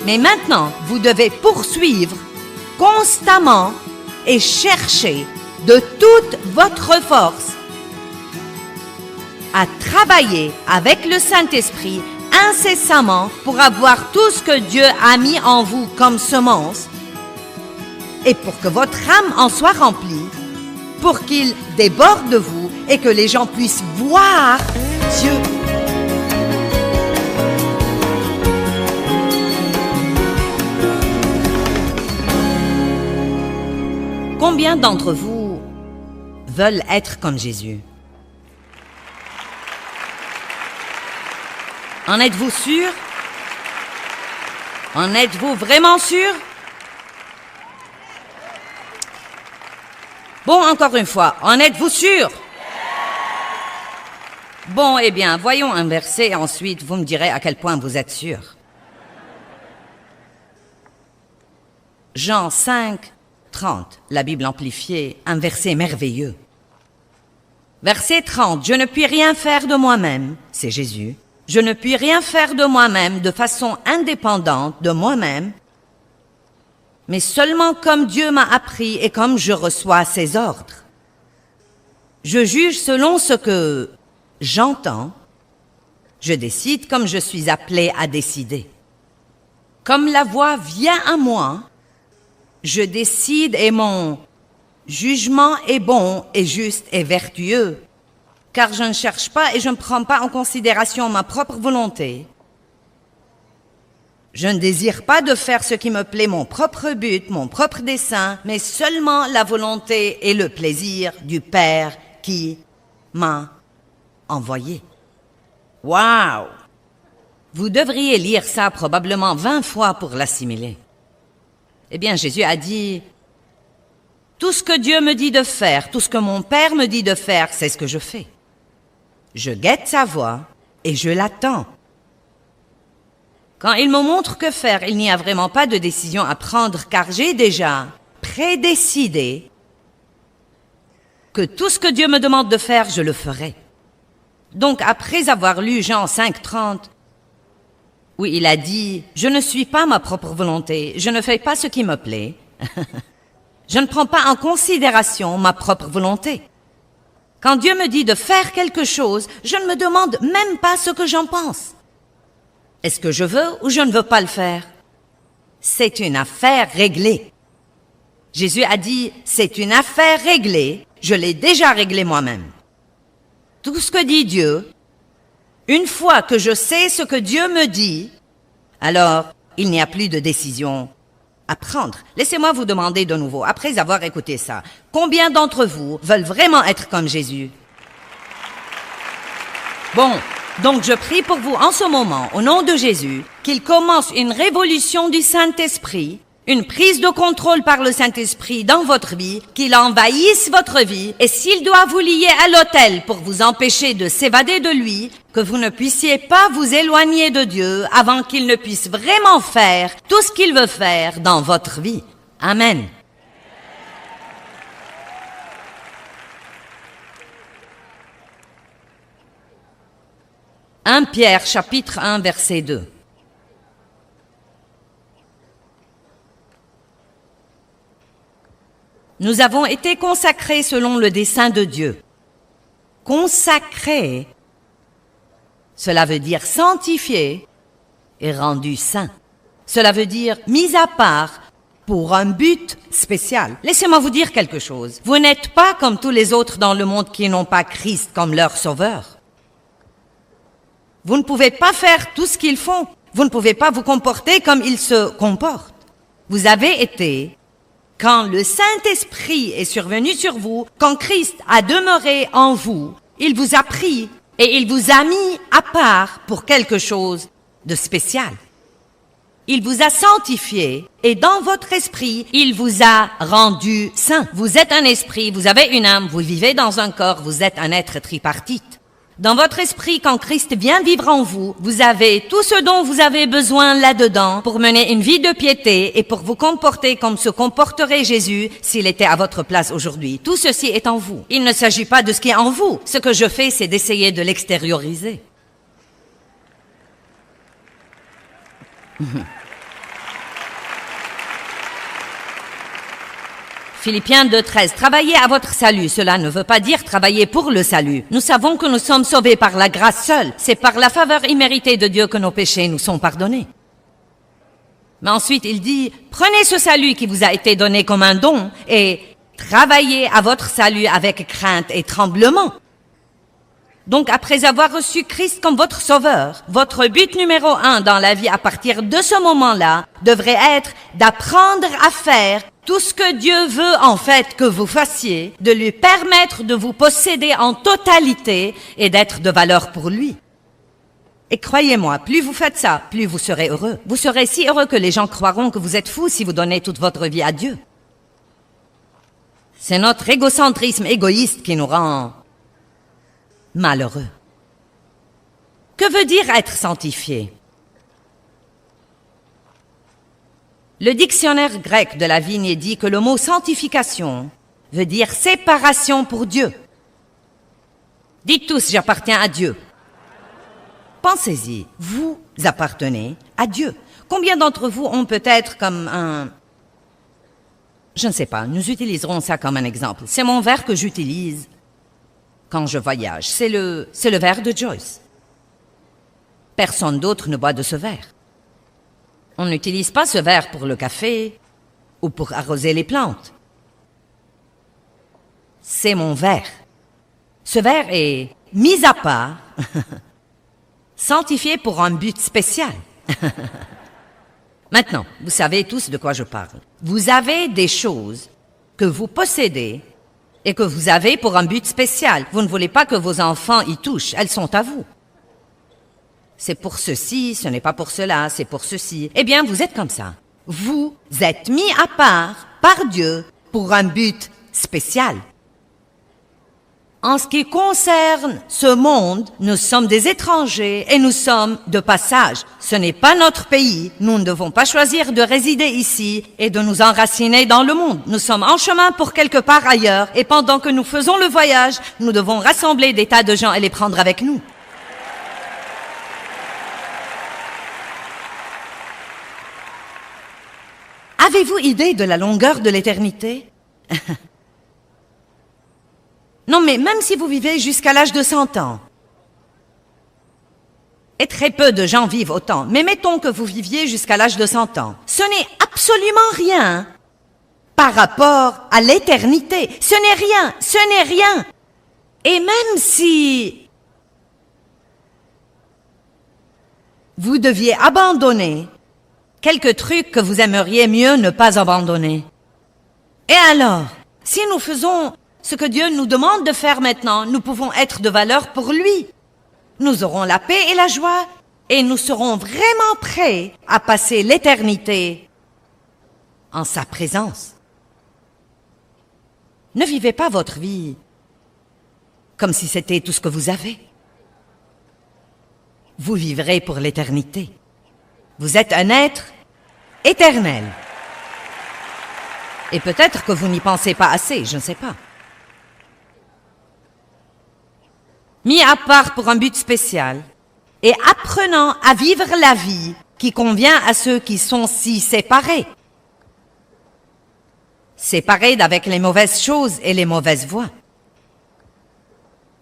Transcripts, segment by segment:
Mais maintenant, vous devez poursuivre constamment et chercher de toute votre force à travailler avec le Saint-Esprit incessamment pour avoir tout ce que Dieu a mis en vous comme semence et pour que votre âme en soit remplie, pour qu'il déborde de vous et que les gens puissent voir Dieu. Combien d'entre vous veulent être comme Jésus? En êtes-vous sûr? En êtes-vous vraiment sûr? Bon, encore une fois, en êtes-vous sûr? Bon, eh bien, voyons un verset et ensuite vous me direz à quel point vous êtes sûr. Jean 5, 30, la Bible amplifiée, un verset merveilleux. Verset 30, je ne puis rien faire de moi-même, c'est Jésus. Je ne puis rien faire de moi-même de façon indépendante de moi-même, mais seulement comme Dieu m'a appris et comme je reçois ses ordres. Je juge selon ce que j'entends, je décide comme je suis appelé à décider. Comme la voix vient à moi, je décide et mon jugement est bon et juste et vertueux, car je ne cherche pas et je ne prends pas en considération ma propre volonté. Je ne désire pas de faire ce qui me plaît, mon propre but, mon propre dessein, mais seulement la volonté et le plaisir du Père qui m'a envoyé. Waouh! Vous devriez lire ça probablement 20 fois pour l'assimiler. Eh bien, Jésus a dit, tout ce que Dieu me dit de faire, tout ce que mon Père me dit de faire, c'est ce que je fais. Je guette sa voix et je l'attends. Quand il me montre que faire, il n'y a vraiment pas de décision à prendre, car j'ai déjà prédécidé que tout ce que Dieu me demande de faire, je le ferai. Donc, après avoir lu Jean 5, 30, où il a dit « Je ne suis pas ma propre volonté, je ne fais pas ce qui me plaît, je ne prends pas en considération ma propre volonté. » Quand Dieu me dit de faire quelque chose, je ne me demande même pas ce que j'en pense. Est-ce que je veux ou je ne veux pas le faire? C'est une affaire réglée. Jésus a dit, c'est une affaire réglée, je l'ai déjà réglée moi-même. Tout ce que dit Dieu, une fois que je sais ce que Dieu me dit, alors il n'y a plus de décision à prendre. Laissez-moi vous demander de nouveau, après avoir écouté ça, combien d'entre vous veulent vraiment être comme Jésus? Bon, donc je prie pour vous en ce moment, au nom de Jésus, qu'il commence une révolution du Saint-Esprit, une prise de contrôle par le Saint-Esprit dans votre vie, qu'il envahisse votre vie, et s'il doit vous lier à l'autel pour vous empêcher de s'évader de lui, que vous ne puissiez pas vous éloigner de Dieu avant qu'il ne puisse vraiment faire tout ce qu'il veut faire dans votre vie. Amen. « 1 Pierre, chapitre 1, verset 2. Nous avons été consacrés selon le dessein de Dieu. Consacrés, cela veut dire sanctifié et rendu saint. Cela veut dire mis à part pour un but spécial. Laissez-moi vous dire quelque chose. Vous n'êtes pas comme tous les autres dans le monde qui n'ont pas Christ comme leur sauveur. Vous ne pouvez pas faire tout ce qu'ils font. Vous ne pouvez pas vous comporter comme ils se comportent. Vous avez été, quand le Saint-Esprit est survenu sur vous, quand Christ a demeuré en vous, il vous a pris et il vous a mis à part pour quelque chose de spécial. Il vous a sanctifié et dans votre esprit, il vous a rendu saint. Vous êtes un esprit, vous avez une âme, vous vivez dans un corps, vous êtes un être tripartite. Dans votre esprit, quand Christ vient vivre en vous, vous avez tout ce dont vous avez besoin là-dedans pour mener une vie de piété et pour vous comporter comme se comporterait Jésus s'il était à votre place aujourd'hui. Tout ceci est en vous. Il ne s'agit pas de ce qui est en vous. Ce que je fais, c'est d'essayer de l'extérioriser. Philippiens 2,13. Travaillez à votre salut. Cela ne veut pas dire travailler pour le salut. Nous savons que nous sommes sauvés par la grâce seule. C'est par la faveur imméritée de Dieu que nos péchés nous sont pardonnés. Mais ensuite, il dit, prenez ce salut qui vous a été donné comme un don et travaillez à votre salut avec crainte et tremblement. Donc, après avoir reçu Christ comme votre sauveur, votre but numéro 1 dans la vie à partir de ce moment-là devrait être d'apprendre à faire tout ce que Dieu veut en fait que vous fassiez, de lui permettre de vous posséder en totalité et d'être de valeur pour lui. Et croyez-moi, plus vous faites ça, plus vous serez heureux. Vous serez si heureux que les gens croiront que vous êtes fous si vous donnez toute votre vie à Dieu. C'est notre égocentrisme égoïste qui nous rend malheureux. Que veut dire être sanctifié? Le dictionnaire grec de la Vigne dit que le mot sanctification veut dire séparation pour Dieu. Dites tous, j'appartiens à Dieu. Pensez-y, vous appartenez à Dieu. Combien d'entre vous ont peut-être comme un... Je ne sais pas, nous utiliserons ça comme un exemple. C'est mon verre que j'utilise quand je voyage. C'est le verre de Joyce. Personne d'autre ne boit de ce verre. On n'utilise pas ce verre pour le café ou pour arroser les plantes. C'est mon verre. Ce verre est mis à part, sanctifié pour un but spécial. Maintenant, vous savez tous de quoi je parle. Vous avez des choses que vous possédez et que vous avez pour un but spécial. Vous ne voulez pas que vos enfants y touchent, elles sont à vous. C'est pour ceci, ce n'est pas pour cela, c'est pour ceci. Eh bien, vous êtes comme ça. Vous êtes mis à part par Dieu pour un but spécial. En ce qui concerne ce monde, nous sommes des étrangers et nous sommes de passage. Ce n'est pas notre pays. Nous ne devons pas choisir de résider ici et de nous enraciner dans le monde. Nous sommes en chemin pour quelque part ailleurs et pendant que nous faisons le voyage, nous devons rassembler des tas de gens et les prendre avec nous. Avez-vous idée de la longueur de l'éternité? Non, mais même si vous vivez jusqu'à l'âge de 100 ans, et très peu de gens vivent autant, mais mettons que vous viviez jusqu'à l'âge de 100 ans, ce n'est absolument rien par rapport à l'éternité. Ce n'est rien, ce n'est rien. Et même si vous deviez abandonner quelques trucs que vous aimeriez mieux ne pas abandonner. Et alors, si nous faisons ce que Dieu nous demande de faire maintenant, nous pouvons être de valeur pour lui. Nous aurons la paix et la joie et nous serons vraiment prêts à passer l'éternité en sa présence. Ne vivez pas votre vie comme si c'était tout ce que vous avez. Vous vivrez pour l'éternité. Vous êtes un être éternel. Et peut-être que vous n'y pensez pas assez, je ne sais pas. Mis à part pour un but spécial et apprenant à vivre la vie qui convient à ceux qui sont si séparés. Séparés d'avec les mauvaises choses et les mauvaises voies.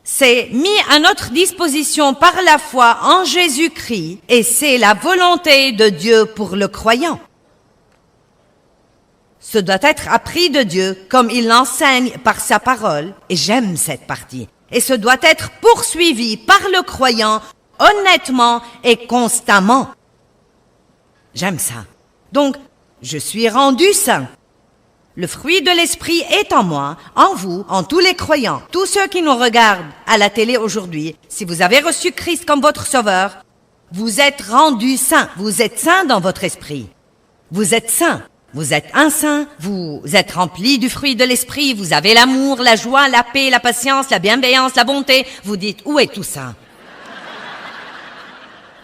C'est mis à notre disposition par la foi en Jésus-Christ et c'est la volonté de Dieu pour le croyant. Ce doit être appris de Dieu comme il l'enseigne par sa parole et j'aime cette partie. Et ce doit être poursuivi par le croyant honnêtement et constamment. J'aime ça. Donc, je suis rendu saint. Le fruit de l'esprit est en moi, en vous, en tous les croyants. Tous ceux qui nous regardent à la télé aujourd'hui, si vous avez reçu Christ comme votre sauveur, vous êtes rendus saints. Vous êtes saints dans votre esprit. Vous êtes saints. Vous êtes un saint, vous êtes remplis du fruit de l'esprit, vous avez l'amour, la joie, la paix, la patience, la bienveillance, la bonté. Vous dites, où est tout ça?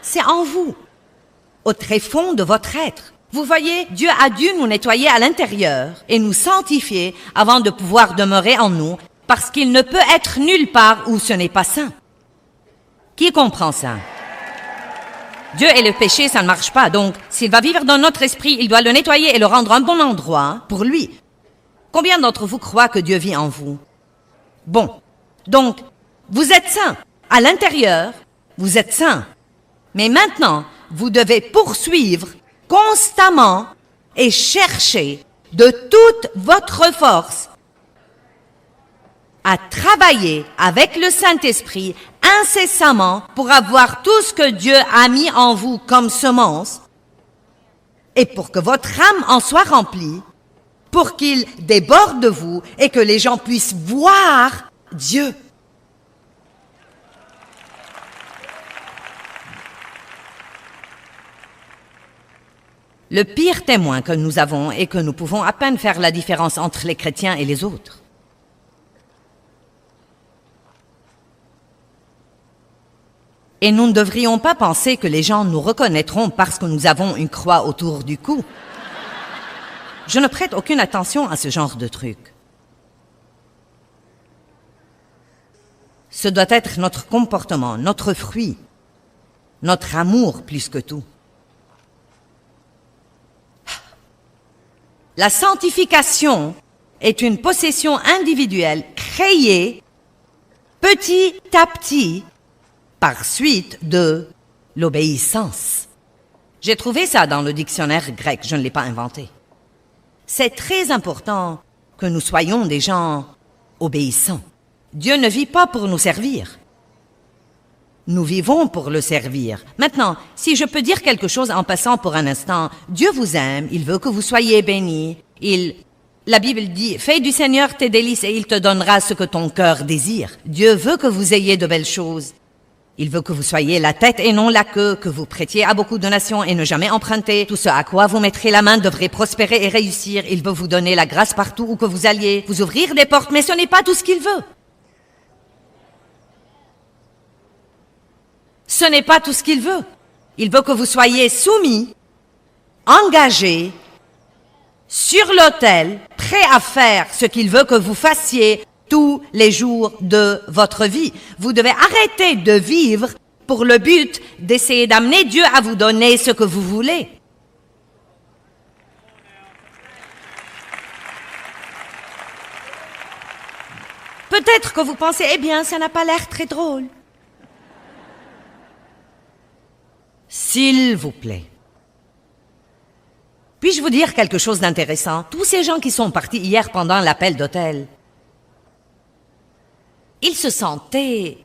C'est en vous, au tréfonds de votre être. Vous voyez, Dieu a dû nous nettoyer à l'intérieur et nous sanctifier avant de pouvoir demeurer en nous, parce qu'il ne peut être nulle part où ce n'est pas saint. Qui comprend ça? Dieu et le péché, ça ne marche pas. Donc, s'il va vivre dans notre esprit, il doit le nettoyer et le rendre un bon endroit pour lui. Combien d'entre vous croient que Dieu vit en vous? Bon, donc, vous êtes saints. À l'intérieur, vous êtes saints. Mais maintenant, vous devez poursuivre constamment et chercher de toute votre force à travailler avec le Saint-Esprit incessamment pour avoir tout ce que Dieu a mis en vous comme semence et pour que votre âme en soit remplie, pour qu'il déborde de vous et que les gens puissent voir Dieu. Le pire témoin que nous avons est que nous pouvons à peine faire la différence entre les chrétiens et les autres. Et nous ne devrions pas penser que les gens nous reconnaîtront parce que nous avons une croix autour du cou. Je ne prête aucune attention à ce genre de truc. Ce doit être notre comportement, notre fruit, notre amour plus que tout. La sanctification est une possession individuelle créée petit à petit par suite de l'obéissance. J'ai trouvé ça dans le dictionnaire grec, je ne l'ai pas inventé. C'est très important que nous soyons des gens obéissants. Dieu ne vit pas pour nous servir. Nous vivons pour le servir. Maintenant, si je peux dire quelque chose en passant pour un instant, Dieu vous aime, il veut que vous soyez bénis. La Bible dit, fais du Seigneur tes délices et il te donnera ce que ton cœur désire. Dieu veut que vous ayez de belles choses. Il veut que vous soyez la tête et non la queue, que vous prêtiez à beaucoup de nations et ne jamais emprunter. Tout ce à quoi vous mettrez la main devrait prospérer et réussir. Il veut vous donner la grâce partout où que vous alliez, vous ouvrir des portes, mais ce n'est pas tout ce qu'il veut. Ce n'est pas tout ce qu'il veut. Il veut que vous soyez soumis, engagés, sur l'autel, prêts à faire ce qu'il veut que vous fassiez tous les jours de votre vie. Vous devez arrêter de vivre pour le but d'essayer d'amener Dieu à vous donner ce que vous voulez. Peut-être que vous pensez, eh bien, ça n'a pas l'air très drôle. S'il vous plaît. Puis-je vous dire quelque chose d'intéressant? Tous ces gens qui sont partis hier pendant l'appel d'hôtel, ils se sentaient...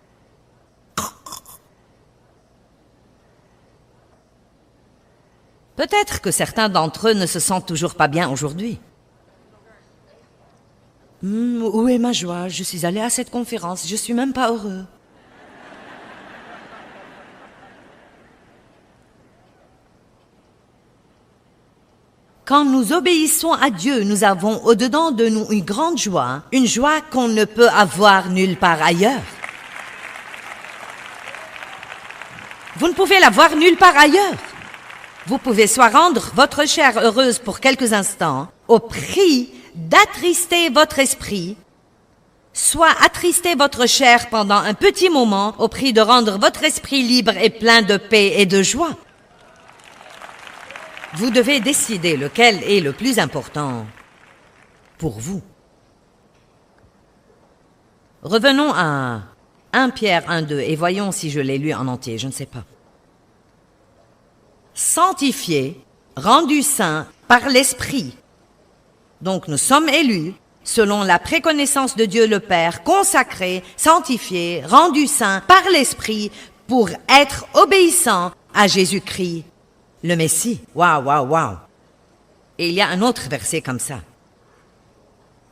Peut-être que certains d'entre eux ne se sentent toujours pas bien aujourd'hui. Où est ma joie? Je suis allé à cette conférence, je suis même pas heureux. Quand nous obéissons à Dieu, nous avons au-dedans de nous une grande joie, une joie qu'on ne peut avoir nulle part ailleurs. Vous ne pouvez l'avoir nulle part ailleurs. Vous pouvez soit rendre votre chair heureuse pour quelques instants, au prix d'attrister votre esprit, soit attrister votre chair pendant un petit moment, au prix de rendre votre esprit libre et plein de paix et de joie. Vous devez décider lequel est le plus important pour vous. Revenons à 1 Pierre 1,2 et voyons si je l'ai lu en entier, je ne sais pas. Sanctifiés, rendus saints par l'Esprit. Donc nous sommes élus selon la préconnaissance de Dieu le Père, consacrés, sanctifiés, rendus saints par l'Esprit pour être obéissants à Jésus-Christ. Le Messie. Waouh, waouh, waouh. Et il y a un autre verset comme ça.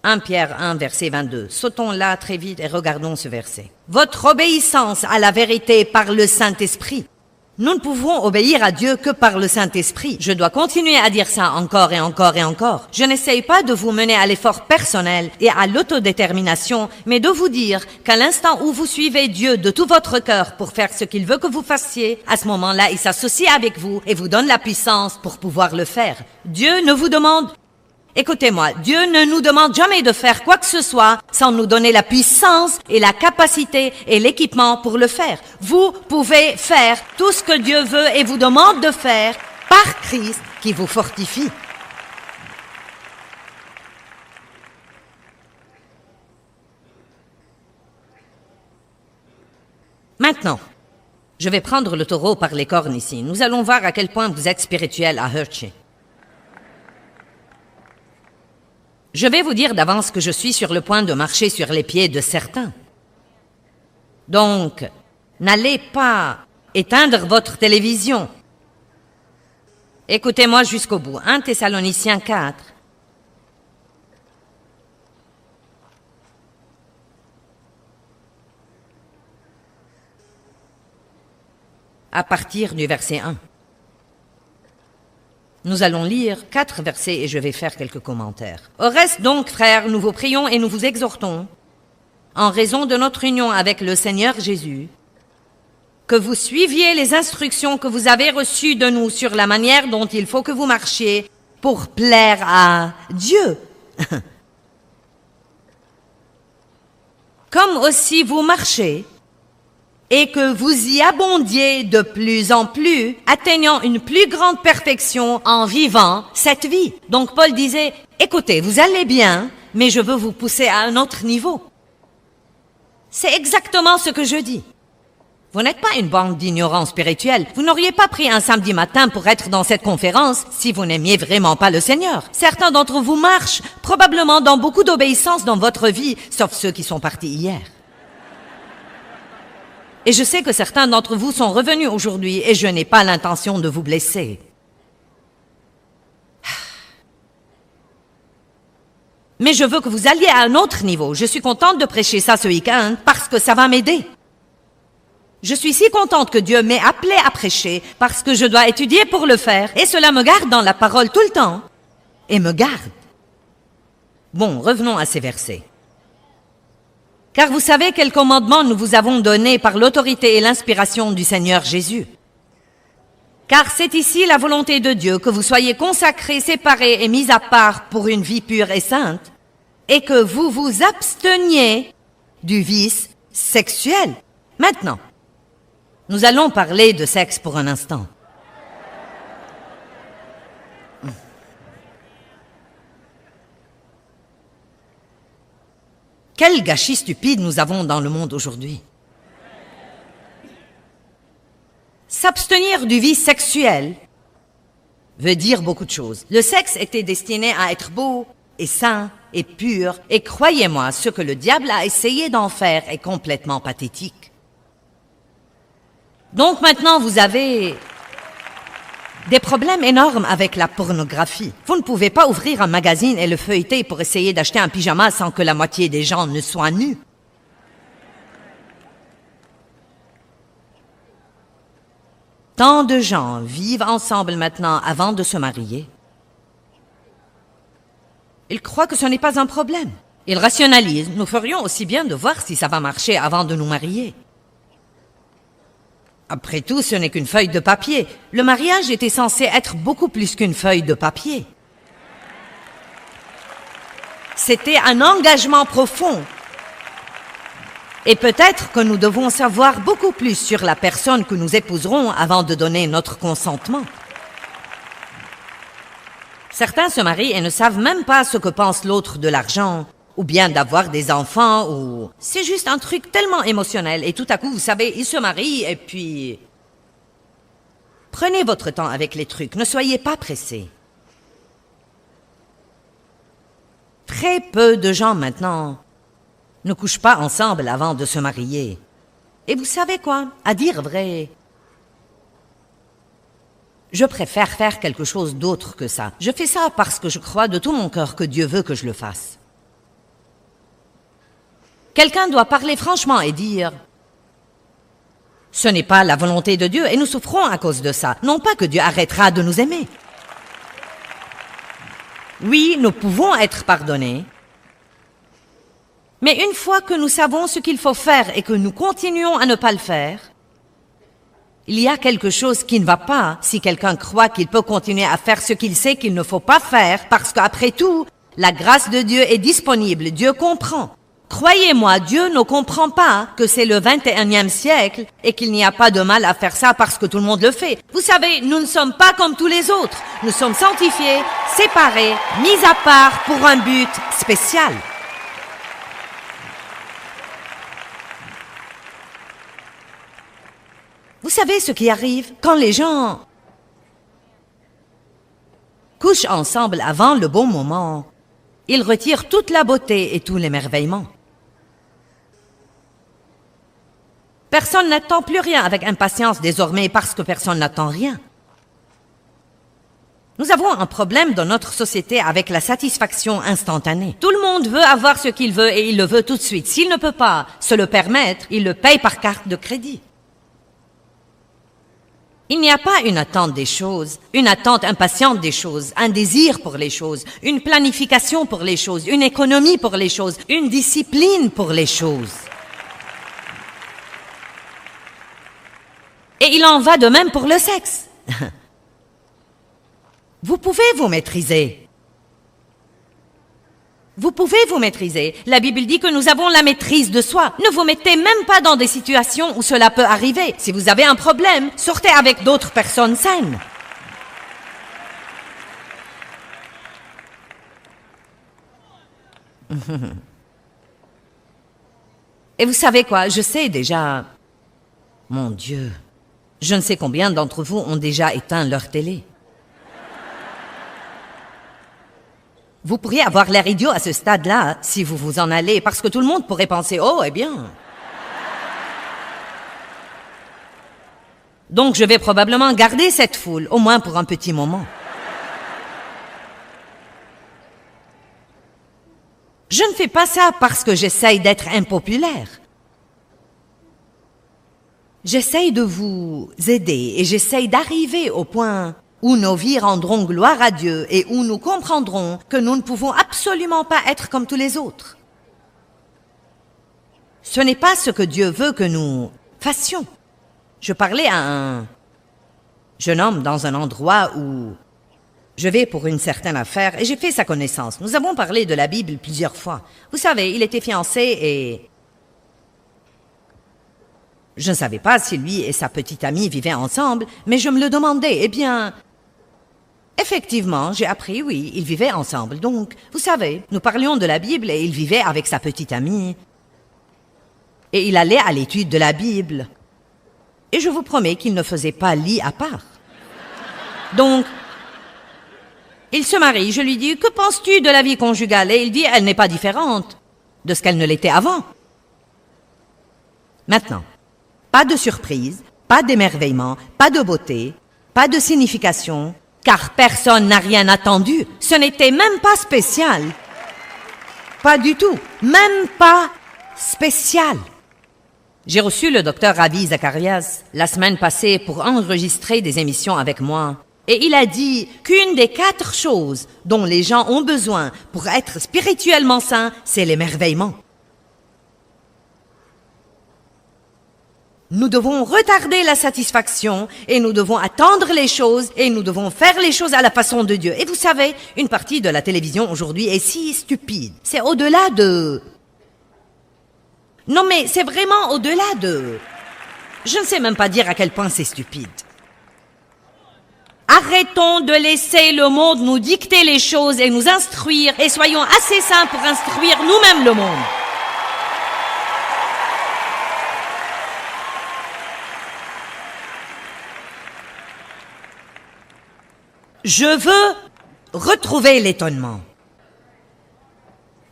1 Pierre 1, verset 22. Sautons là très vite et regardons ce verset. Votre obéissance à la vérité par le Saint-Esprit. Nous ne pouvons obéir à Dieu que par le Saint-Esprit. Je dois continuer à dire ça encore et encore et encore. Je n'essaye pas de vous mener à l'effort personnel et à l'autodétermination, mais de vous dire qu'à l'instant où vous suivez Dieu de tout votre cœur pour faire ce qu'il veut que vous fassiez, à ce moment-là, il s'associe avec vous et vous donne la puissance pour pouvoir le faire. Dieu ne vous demande... Écoutez-moi, Dieu ne nous demande jamais de faire quoi que ce soit sans nous donner la puissance et la capacité et l'équipement pour le faire. Vous pouvez faire tout ce que Dieu veut et vous demande de faire par Christ qui vous fortifie. Maintenant, je vais prendre le taureau par les cornes ici. Nous allons voir à quel point vous êtes spirituel à Hershey. Je vais vous dire d'avance que je suis sur le point de marcher sur les pieds de certains. Donc, n'allez pas éteindre votre télévision. Écoutez-moi jusqu'au bout. 1 Thessaloniciens 4. À partir du verset 1. Nous allons lire 4 versets et je vais faire quelques commentaires. Au reste donc, frères, nous vous prions et nous vous exhortons, en raison de notre union avec le Seigneur Jésus, que vous suiviez les instructions que vous avez reçues de nous sur la manière dont il faut que vous marchiez pour plaire à Dieu. Comme aussi vous marchez, et que vous y abondiez de plus en plus, atteignant une plus grande perfection en vivant cette vie. Donc Paul disait, écoutez, vous allez bien, mais je veux vous pousser à un autre niveau. C'est exactement ce que je dis. Vous n'êtes pas une bande d'ignorants spirituels. Vous n'auriez pas pris un samedi matin pour être dans cette conférence si vous n'aimiez vraiment pas le Seigneur. Certains d'entre vous marchent probablement dans beaucoup d'obéissance dans votre vie, sauf ceux qui sont partis hier. Et je sais que certains d'entre vous sont revenus aujourd'hui et je n'ai pas l'intention de vous blesser. Mais je veux que vous alliez à un autre niveau. Je suis contente de prêcher ça ce week-end parce que ça va m'aider. Je suis si contente que Dieu m'ait appelé à prêcher parce que je dois étudier pour le faire et cela me garde dans la parole tout le temps et me garde. Bon, revenons à ces versets. Car vous savez quel commandement nous vous avons donné par l'autorité et l'inspiration du Seigneur Jésus. Car c'est ici la volonté de Dieu que vous soyez consacrés, séparés et mis à part pour une vie pure et sainte, et que vous vous absteniez du vice sexuel. Maintenant, nous allons parler de sexe pour un instant. Quel gâchis stupide nous avons dans le monde aujourd'hui. S'abstenir du vice sexuel veut dire beaucoup de choses. Le sexe était destiné à être beau et sain et pur, et croyez-moi, ce que le diable a essayé d'en faire est complètement pathétique. Donc maintenant, vous avez des problèmes énormes avec la pornographie. Vous ne pouvez pas ouvrir un magazine et le feuilleter pour essayer d'acheter un pyjama sans que la moitié des gens ne soient nus. Tant de gens vivent ensemble maintenant avant de se marier. Ils croient que ce n'est pas un problème. Ils rationalisent. Nous ferions aussi bien de voir si ça va marcher avant de nous marier. Après tout, ce n'est qu'une feuille de papier. Le mariage était censé être beaucoup plus qu'une feuille de papier. C'était un engagement profond. Et peut-être que nous devons savoir beaucoup plus sur la personne que nous épouserons avant de donner notre consentement. Certains se marient et ne savent même pas ce que pense l'autre de l'argent, ou bien d'avoir des enfants, ou... C'est juste un truc tellement émotionnel, et tout à coup, vous savez, ils se marient, et puis... Prenez votre temps avec les trucs, ne soyez pas pressés. Très peu de gens maintenant ne couchent pas ensemble avant de se marier. Et vous savez quoi? À dire vrai, je préfère faire quelque chose d'autre que ça. Je fais ça parce que je crois de tout mon cœur que Dieu veut que je le fasse. Quelqu'un doit parler franchement et dire « Ce n'est pas la volonté de Dieu et nous souffrons à cause de ça. Non pas que Dieu arrêtera de nous aimer. » Oui, nous pouvons être pardonnés. Mais une fois que nous savons ce qu'il faut faire et que nous continuons à ne pas le faire, il y a quelque chose qui ne va pas si quelqu'un croit qu'il peut continuer à faire ce qu'il sait qu'il ne faut pas faire parce qu'après tout, la grâce de Dieu est disponible. Dieu comprend. Croyez-moi, Dieu ne comprend pas que c'est le 21e siècle et qu'il n'y a pas de mal à faire ça parce que tout le monde le fait. Vous savez, nous ne sommes pas comme tous les autres. Nous sommes sanctifiés, séparés, mis à part pour un but spécial. Vous savez ce qui arrive quand les gens couchent ensemble avant le bon moment? Ils retirent toute la beauté et tout l'émerveillement. Personne n'attend plus rien avec impatience désormais parce que personne n'attend rien. Nous avons un problème dans notre société avec la satisfaction instantanée. Tout le monde veut avoir ce qu'il veut et il le veut tout de suite. S'il ne peut pas se le permettre, il le paye par carte de crédit. Il n'y a pas une attente des choses, une attente impatiente des choses, un désir pour les choses, une planification pour les choses, une économie pour les choses, une discipline pour les choses. Et il en va de même pour le sexe. Vous pouvez vous maîtriser. Vous pouvez vous maîtriser. La Bible dit que nous avons la maîtrise de soi. Ne vous mettez même pas dans des situations où cela peut arriver. Si vous avez un problème, sortez avec d'autres personnes saines. Et vous savez quoi? Je sais déjà... Mon Dieu, je ne sais combien d'entre vous ont déjà éteint leur télé. Vous pourriez avoir l'air idiot à ce stade-là si vous vous en allez, parce que tout le monde pourrait penser « Oh, eh bien... » Donc je vais probablement garder cette foule, au moins pour un petit moment. Je ne fais pas ça parce que j'essaye d'être impopulaire. J'essaye de vous aider et j'essaye d'arriver au point où nos vies rendront gloire à Dieu et où nous comprendrons que nous ne pouvons absolument pas être comme tous les autres. Ce n'est pas ce que Dieu veut que nous fassions. Je parlais à un jeune homme dans un endroit où je vais pour une certaine affaire et j'ai fait sa connaissance. Nous avons parlé de la Bible plusieurs fois. Vous savez, il était fiancé et... Je ne savais pas si lui et sa petite amie vivaient ensemble, mais je me le demandais. Eh bien... Effectivement, j'ai appris, oui, ils vivaient ensemble. Donc, vous savez, nous parlions de la Bible et il vivait avec sa petite amie. Et il allait à l'étude de la Bible. Et je vous promets qu'il ne faisait pas lit à part. Donc, il se marie. Je lui dis, que penses-tu de la vie conjugale? Et il dit, elle n'est pas différente de ce qu'elle ne l'était avant. Maintenant, pas de surprise, pas d'émerveillement, pas de beauté, pas de signification, car personne n'a rien attendu. Ce n'était même pas spécial. Pas du tout. Même pas spécial. J'ai reçu le docteur Ravi Zacharias la semaine passée pour enregistrer des émissions avec moi. Et il a dit qu'une des 4 choses dont les gens ont besoin pour être spirituellement sains, c'est l'émerveillement. Nous devons retarder la satisfaction et nous devons attendre les choses et nous devons faire les choses à la façon de Dieu. Et vous savez, une partie de la télévision aujourd'hui est si stupide. C'est au-delà de... Non mais c'est vraiment au-delà de... Je ne sais même pas dire à quel point c'est stupide. Arrêtons de laisser le monde nous dicter les choses et nous instruire et soyons assez saints pour instruire nous-mêmes le monde. Je veux retrouver l'étonnement,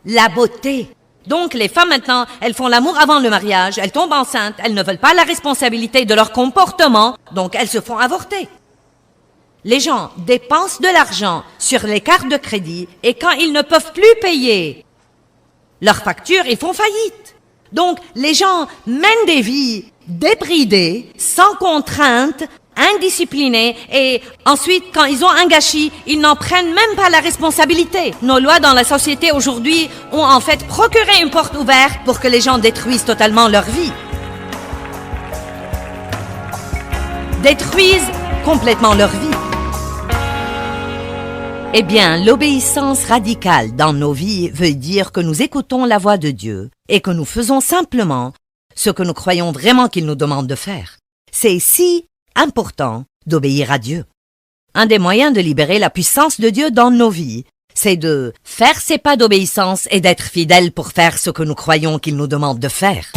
la beauté. Donc les femmes maintenant, elles font l'amour avant le mariage, elles tombent enceintes, elles ne veulent pas la responsabilité de leur comportement, donc elles se font avorter. Les gens dépensent de l'argent sur les cartes de crédit et quand ils ne peuvent plus payer leurs factures, ils font faillite. Donc les gens mènent des vies débridées, sans contrainte, indisciplinés et ensuite, quand ils ont un gâchis, ils n'en prennent même pas la responsabilité. Nos lois dans la société aujourd'hui ont en fait procuré une porte ouverte pour que les gens détruisent totalement leur vie. Détruisent complètement leur vie. Eh bien, l'obéissance radicale dans nos vies veut dire que nous écoutons la voix de Dieu et que nous faisons simplement ce que nous croyons vraiment qu'il nous demande de faire. C'est si important d'obéir à Dieu. Un des moyens de libérer la puissance de Dieu dans nos vies, c'est de faire ses pas d'obéissance et d'être fidèles pour faire ce que nous croyons qu'il nous demande de faire.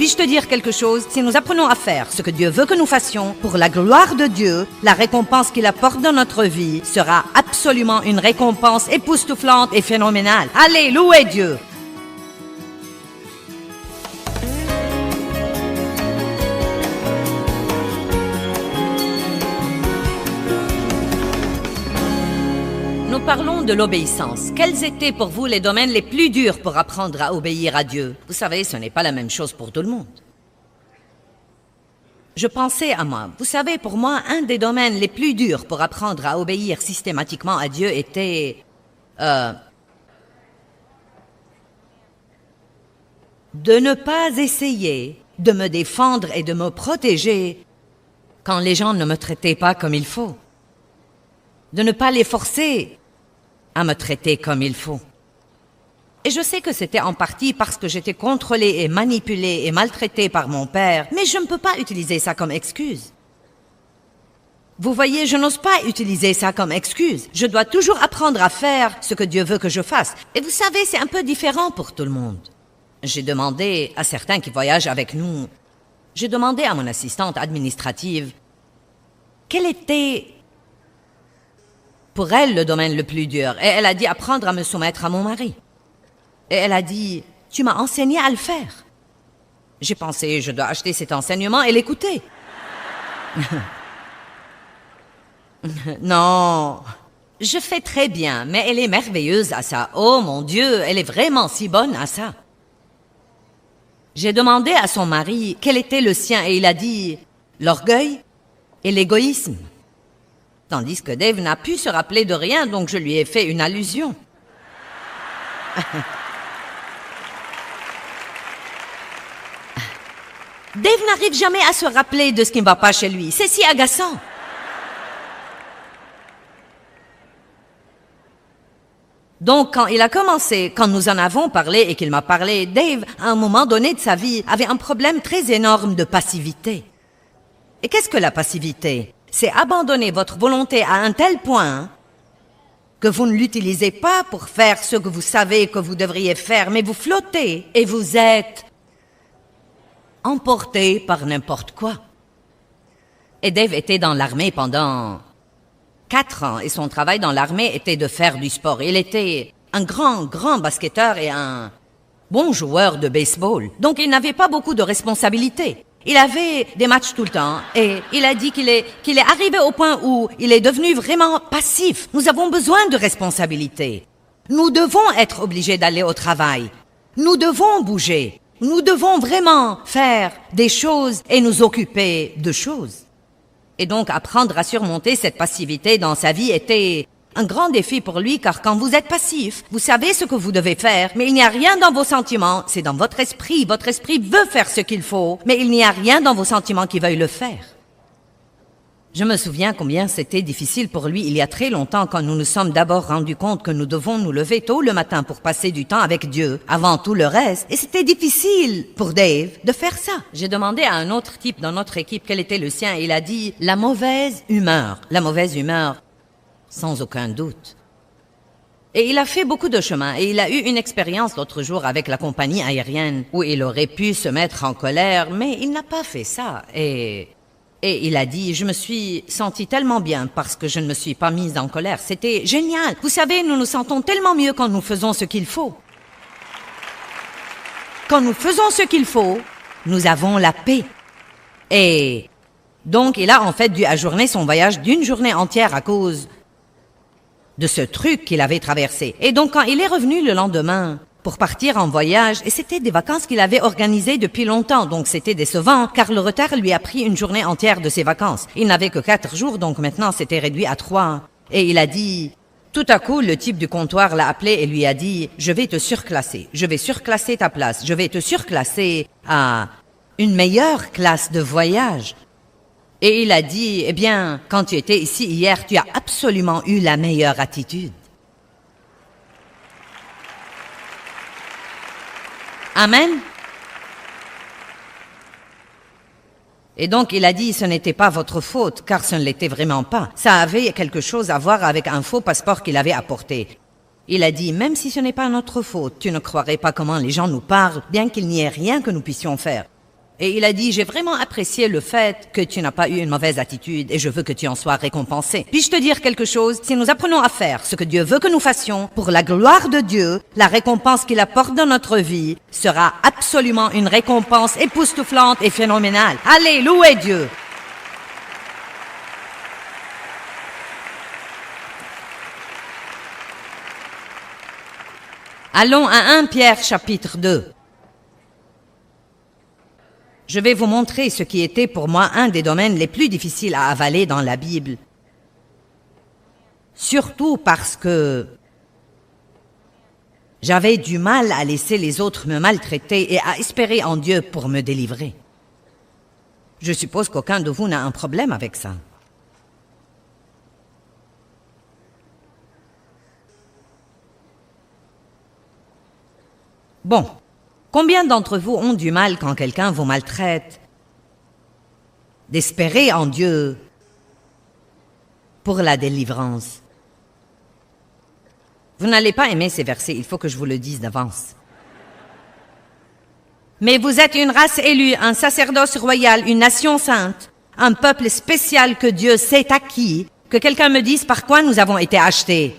Puis-je te dire quelque chose? Si nous apprenons à faire ce que Dieu veut que nous fassions, pour la gloire de Dieu, la récompense qu'il apporte dans notre vie sera absolument une récompense époustouflante et phénoménale. Allez, louez Dieu! Nous parlons de l'obéissance. Quels étaient pour vous les domaines les plus durs pour apprendre à obéir à Dieu? Vous savez, ce n'est pas la même chose pour tout le monde. Je pensais à moi. Vous savez, pour moi, un des domaines les plus durs pour apprendre à obéir systématiquement à Dieu était... de ne pas essayer de me défendre et de me protéger quand les gens ne me traitaient pas comme il faut. De ne pas les forcer à me traiter comme il faut. Et je sais que c'était en partie parce que j'étais contrôlée et manipulée et maltraitée par mon père, mais je ne peux pas utiliser ça comme excuse. Vous voyez, je n'ose pas utiliser ça comme excuse. Je dois toujours apprendre à faire ce que Dieu veut que je fasse. Et vous savez, c'est un peu différent pour tout le monde. J'ai demandé à certains qui voyagent avec nous, j'ai demandé à mon assistante administrative, quel était pour elle le domaine le plus dur. Et elle a dit apprendre à me soumettre à mon mari. Et elle a dit, tu m'as enseigné à le faire. J'ai pensé, je dois acheter cet enseignement et l'écouter. Non, je fais très bien, mais elle est merveilleuse à ça. Oh mon Dieu, elle est vraiment si bonne à ça. J'ai demandé à son mari quel était le sien et il a dit l'orgueil et l'égoïsme. Tandis que Dave n'a pu se rappeler de rien, donc je lui ai fait une allusion. Dave n'arrive jamais à se rappeler de ce qui ne va pas chez lui. C'est si agaçant. Donc, quand il a commencé, quand nous en avons parlé et qu'il m'a parlé, Dave, à un moment donné de sa vie, avait un problème très énorme de passivité. Et qu'est-ce que la passivité? C'est abandonner votre volonté à un tel point que vous ne l'utilisez pas pour faire ce que vous savez que vous devriez faire, mais vous flottez et vous êtes emporté par n'importe quoi. Et Dave était dans l'armée pendant 4 ans et son travail dans l'armée était de faire du sport. Il était un grand basketteur et un bon joueur de baseball. Donc il n'avait pas beaucoup de responsabilités. Il avait des matchs tout le temps et il a dit qu'il est arrivé au point où il est devenu vraiment passif. Nous avons besoin de responsabilités. Nous devons être obligés d'aller au travail. Nous devons bouger. Nous devons vraiment faire des choses et nous occuper de choses. Et donc apprendre à surmonter cette passivité dans sa vie était un grand défi pour lui, car quand vous êtes passif, vous savez ce que vous devez faire, mais il n'y a rien dans vos sentiments, c'est dans votre esprit. Votre esprit veut faire ce qu'il faut, mais il n'y a rien dans vos sentiments qui veuille le faire. Je me souviens combien c'était difficile pour lui il y a très longtemps quand nous nous sommes d'abord rendus compte que nous devons nous lever tôt le matin pour passer du temps avec Dieu, avant tout le reste. Et c'était difficile pour Dave de faire ça. J'ai demandé à un autre type dans notre équipe quel était le sien et il a dit la mauvaise humeur. La mauvaise humeur. Sans aucun doute. Et il a fait beaucoup de chemin et il a eu une expérience l'autre jour avec la compagnie aérienne où il aurait pu se mettre en colère, mais il n'a pas fait ça. Et il a dit, je me suis senti tellement bien parce que je ne me suis pas mise en colère. C'était génial. Vous savez, nous nous sentons tellement mieux quand nous faisons ce qu'il faut. Quand nous faisons ce qu'il faut, nous avons la paix. Et donc, il a en fait dû ajourner son voyage d'une journée entière à cause de ce truc qu'il avait traversé. Et donc, quand il est revenu le lendemain pour partir en voyage, et c'était des vacances qu'il avait organisées depuis longtemps, donc c'était décevant, car le retard lui a pris une journée entière de ses vacances. Il n'avait que 4 jours, donc maintenant c'était réduit à 3. Et il a dit, tout à coup, le type du comptoir l'a appelé et lui a dit, je vais te surclasser, je vais surclasser ta place, je vais te surclasser à une meilleure classe de voyage. Et il a dit, eh bien, quand tu étais ici hier, tu as absolument eu la meilleure attitude. Amen. Et donc il a dit, ce n'était pas votre faute, car ce ne l'était vraiment pas. Ça avait quelque chose à voir avec un faux passeport qu'il avait apporté. Il a dit, même si ce n'est pas notre faute, tu ne croirais pas comment les gens nous parlent, bien qu'il n'y ait rien que nous puissions faire. Et il a dit, j'ai vraiment apprécié le fait que tu n'as pas eu une mauvaise attitude et je veux que tu en sois récompensé. Puis-je te dire quelque chose? Si nous apprenons à faire ce que Dieu veut que nous fassions, pour la gloire de Dieu, la récompense qu'il apporte dans notre vie sera absolument une récompense époustouflante et phénoménale. Allez, louez Dieu! Allons à 1 Pierre chapitre 2. Je vais vous montrer ce qui était pour moi un des domaines les plus difficiles à avaler dans la Bible. Surtout parce que j'avais du mal à laisser les autres me maltraiter et à espérer en Dieu pour me délivrer. Je suppose qu'aucun de vous n'a un problème avec ça. Bon. Combien d'entre vous ont du mal quand quelqu'un vous maltraite? D'espérer en Dieu pour la délivrance. Vous n'allez pas aimer ces versets, il faut que je vous le dise d'avance. Mais vous êtes une race élue, un sacerdoce royal, une nation sainte, un peuple spécial que Dieu s'est acquis. Que quelqu'un me dise par quoi nous avons été achetés.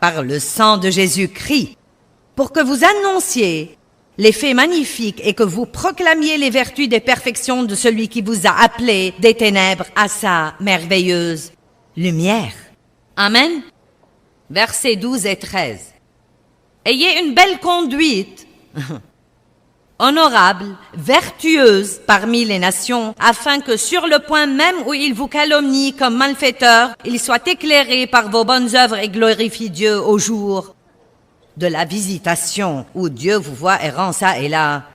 Par le sang de Jésus-Christ. Pour que vous annonciez les faits magnifiques et que vous proclamiez les vertus des perfections de celui qui vous a appelé des ténèbres à sa merveilleuse lumière. Amen. Versets 12 et 13. Ayez une belle conduite, honorable, vertueuse parmi les nations, afin que sur le point même où ils vous calomnient comme malfaiteurs, ils soient éclairés par vos bonnes œuvres et glorifient Dieu au jour de la visitation, où Dieu vous voit errant ça et là,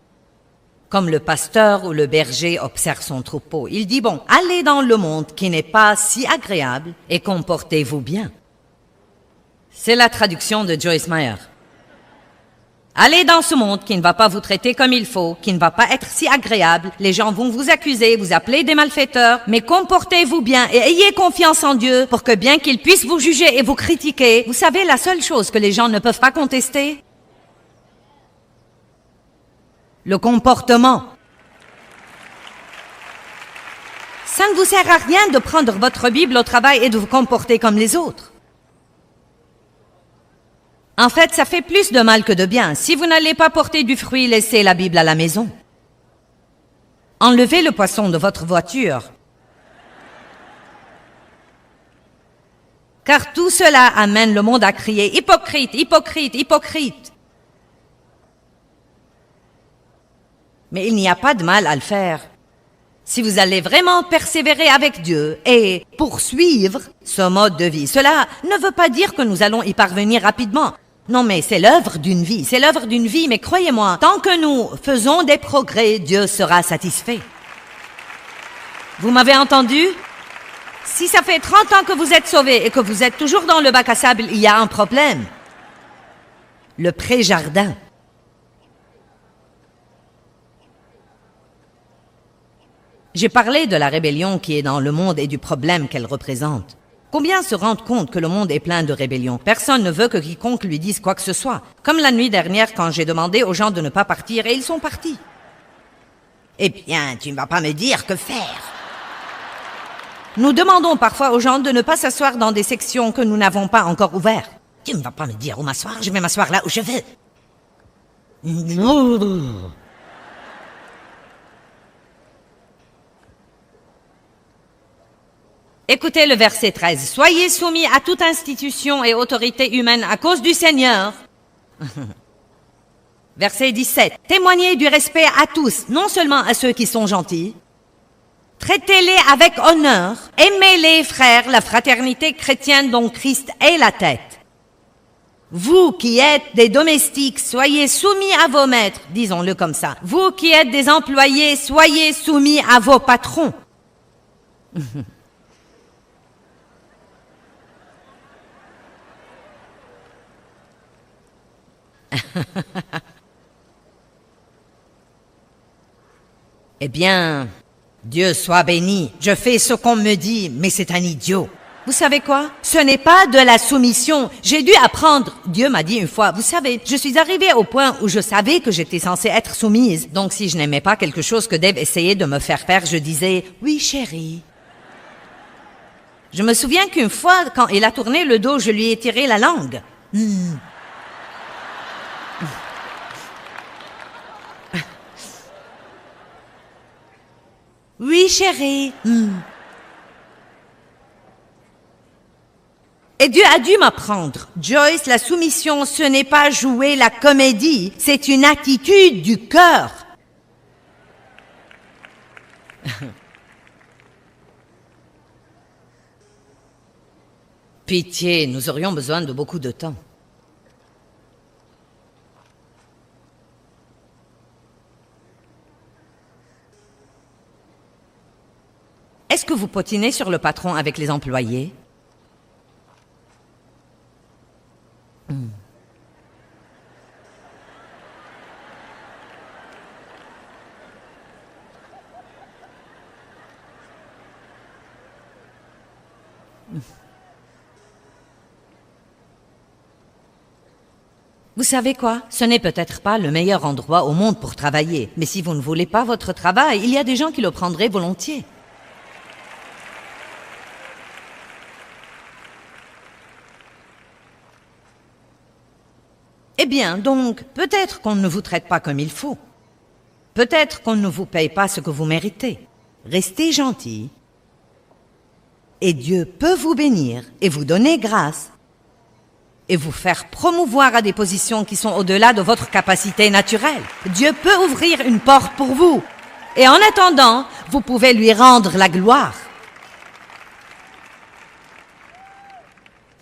comme le pasteur ou le berger observe son troupeau. Il dit, bon, allez dans le monde qui n'est pas si agréable et comportez-vous bien. C'est la traduction de Joyce Meyer. Allez dans ce monde qui ne va pas vous traiter comme il faut, qui ne va pas être si agréable. Les gens vont vous accuser, vous appeler des malfaiteurs, mais comportez-vous bien et ayez confiance en Dieu pour que bien qu'il puisse vous juger et vous critiquer, vous savez la seule chose que les gens ne peuvent pas contester? Le comportement. Ça ne vous sert à rien de prendre votre Bible au travail et de vous comporter comme les autres. En fait, ça fait plus de mal que de bien. Si vous n'allez pas porter du fruit, laissez la Bible à la maison. Enlevez le poisson de votre voiture. Car tout cela amène le monde à crier « Hypocrite, hypocrite, hypocrite !» Mais il n'y a pas de mal à le faire. Si vous allez vraiment persévérer avec Dieu et poursuivre ce mode de vie, cela ne veut pas dire que nous allons y parvenir rapidement. Non, mais c'est l'œuvre d'une vie, mais croyez-moi, tant que nous faisons des progrès, Dieu sera satisfait. Vous m'avez entendu? Si ça fait 30 ans que vous êtes sauvés et que vous êtes toujours dans le bac à sable, il y a un problème. Le pré-jardin. J'ai parlé de la rébellion qui est dans le monde et du problème qu'elle représente. Combien se rendent compte que le monde est plein de rébellion? Personne ne veut que quiconque lui dise quoi que ce soit. Comme la nuit dernière quand j'ai demandé aux gens de ne pas partir et ils sont partis. Eh bien, tu ne vas pas me dire que faire. Nous demandons parfois aux gens de ne pas s'asseoir dans des sections que nous n'avons pas encore ouvertes. Tu ne vas pas me dire où m'asseoir, je vais m'asseoir là où je veux. Écoutez le verset 13. « Soyez soumis à toute institution et autorité humaine à cause du Seigneur. » Verset 17. « Témoignez du respect à tous, non seulement à ceux qui sont gentils. Traitez-les avec honneur. Aimez les frères, la fraternité chrétienne dont Christ est la tête. Vous qui êtes des domestiques, soyez soumis à vos maîtres. » Disons-le comme ça. « Vous qui êtes des employés, soyez soumis à vos patrons. » Eh bien, Dieu soit béni. Je fais ce qu'on me dit, mais c'est un idiot. Vous savez quoi? Ce n'est pas de la soumission. J'ai dû apprendre. Dieu m'a dit une fois, vous savez, je suis arrivée au point où je savais que j'étais censée être soumise. Donc si je n'aimais pas quelque chose que Dave essayait de me faire faire, je disais, oui chérie. Je me souviens qu'une fois, quand il a tourné le dos, je lui ai tiré la langue. Oui chérie. Et Dieu a dû m'apprendre. Joyce, la soumission, ce n'est pas jouer la comédie, c'est une attitude du cœur. Pitié, nous aurions besoin de beaucoup de temps. Est-ce que vous potinez sur le patron avec les employés? Vous savez quoi? Ce n'est peut-être pas le meilleur endroit au monde pour travailler, mais si vous ne voulez pas votre travail, il y a des gens qui le prendraient volontiers. Eh bien, donc, peut-être qu'on ne vous traite pas comme il faut. Peut-être qu'on ne vous paye pas ce que vous méritez. Restez gentil. Et Dieu peut vous bénir et vous donner grâce et vous faire promouvoir à des positions qui sont au-delà de votre capacité naturelle. Dieu peut ouvrir une porte pour vous. Et en attendant, vous pouvez lui rendre la gloire.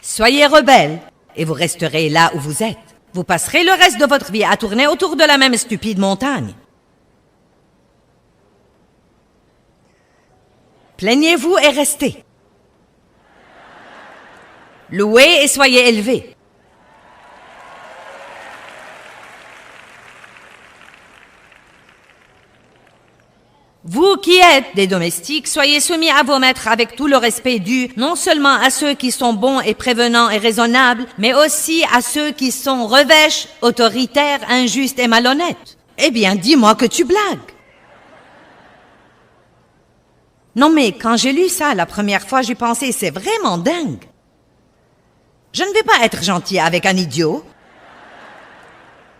Soyez rebelles et vous resterez là où vous êtes. Vous passerez le reste de votre vie à tourner autour de la même stupide montagne. Plaignez-vous et restez. Louez et soyez élevés. Vous qui êtes des domestiques, soyez soumis à vos maîtres avec tout le respect dû, non seulement à ceux qui sont bons et prévenants et raisonnables, mais aussi à ceux qui sont revêches, autoritaires, injustes et malhonnêtes. Eh bien, dis-moi que tu blagues. Non mais, quand j'ai lu ça la première fois, j'ai pensé, c'est vraiment dingue. Je ne vais pas être gentil avec un idiot.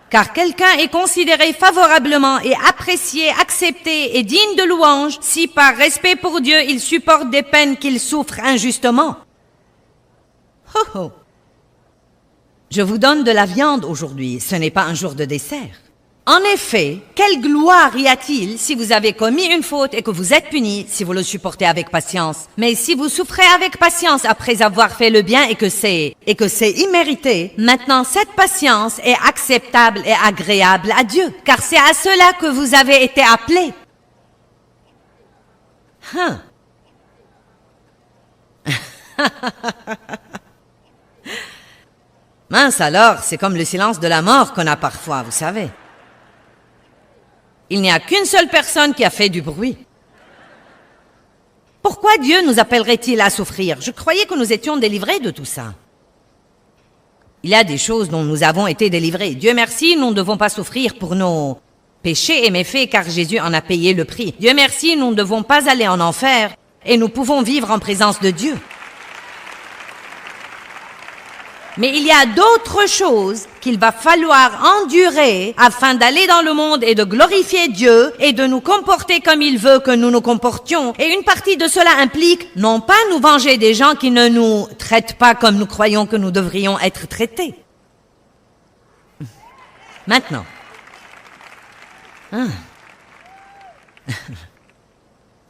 Car quelqu'un est considéré favorablement et apprécié, accepté et digne de louange si par respect pour Dieu il supporte des peines qu'il souffre injustement. Ho ho! Je vous donne de la viande aujourd'hui, ce n'est pas un jour de dessert. En effet, quelle gloire y a-t-il si vous avez commis une faute et que vous êtes puni, si vous le supportez avec patience. Mais si vous souffrez avec patience après avoir fait le bien et que c'est immérité, maintenant cette patience est acceptable et agréable à Dieu, car c'est à cela que vous avez été appelés. Mince alors, c'est comme le silence de la mort qu'on a parfois, vous savez. Il n'y a qu'une seule personne qui a fait du bruit. Pourquoi Dieu nous appellerait-il à souffrir? Je croyais que nous étions délivrés de tout ça. Il y a des choses dont nous avons été délivrés. Dieu merci, nous ne devons pas souffrir pour nos péchés et méfaits, car Jésus en a payé le prix. Dieu merci, nous ne devons pas aller en enfer, et nous pouvons vivre en présence de Dieu. Mais il y a d'autres choses qu'il va falloir endurer afin d'aller dans le monde et de glorifier Dieu et de nous comporter comme il veut que nous nous comportions. Et une partie de cela implique non pas nous venger des gens qui ne nous traitent pas comme nous croyons que nous devrions être traités. Maintenant.